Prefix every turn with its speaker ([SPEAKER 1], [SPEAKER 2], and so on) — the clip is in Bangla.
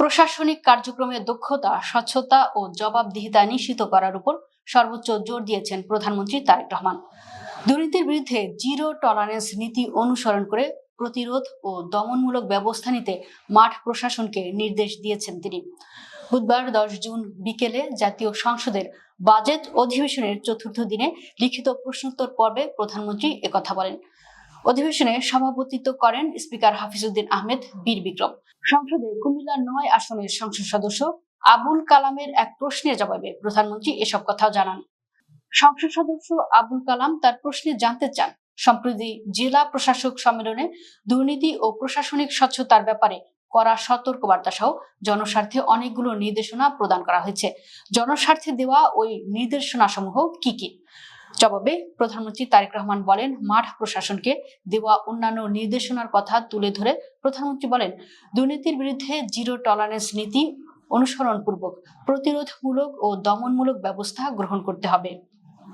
[SPEAKER 1] প্রশাসনিক কার্যক্রমে দক্ষতা, স্বচ্ছতা ও জবাবদিহিতা নিশ্চিত করার উপর সর্বোচ্চ জোর দিয়েছেন প্রধানমন্ত্রী তারেক রহমান। দুর্নীতির বিরুদ্ধে জিরো টলারেন্স নীতি অনুসরণ করে প্রতিরোধ ও দমনমূলক ব্যবস্থা নিতে মাঠ প্রশাসনকে নির্দেশ দিয়েছেন তিনি। বুধবার 10 জুন বিকেলে জাতীয় সংসদের বাজেট অধিবেশনের চতুর্থ দিনে লিখিত প্রশ্নোত্তর পর্বে প্রধানমন্ত্রী একথা বলেন। অধিবেশনে সভাপতিত্ব করেন স্পিকার হাফিজউদ্দিন আহমেদ বীর বিক্রম। সংসদে কুমিল্লা 9 আসনের সংসদ সদস্য আবুল কালামের এক প্রশ্নের জবাবে প্রধানমন্ত্রী এসব কথা জানান। সংসদ সদস্য আবুল কালাম তার প্রশ্নে জানতে চান, সম্প্রতি জেলা প্রশাসক সম্মেলনে দুর্নীতি ও প্রশাসনিক স্বচ্ছতার ব্যাপারে কড়া সতর্কবার্তা সহ জনস্বার্থে অনেকগুলো নির্দেশনা প্রদান করা হয়েছে। জনস্বার্থে দেওয়া ওই নির্দেশনাসমূহ কি কি? জবাবে প্রধানমন্ত্রী তারেক রহমান বলেন, মাঠ প্রশাসনকে দেওয়া অন্যান্য নির্দেশনার কথা তুলে ধরে প্রধানমন্ত্রী বলেন, দুর্নীতির বিরুদ্ধে জিরো টলারেন্স নীতি অনুসরণপূর্বক প্রতিরোধমূলক ও দমনমূলক ব্যবস্থা গ্রহণ করতে হবে।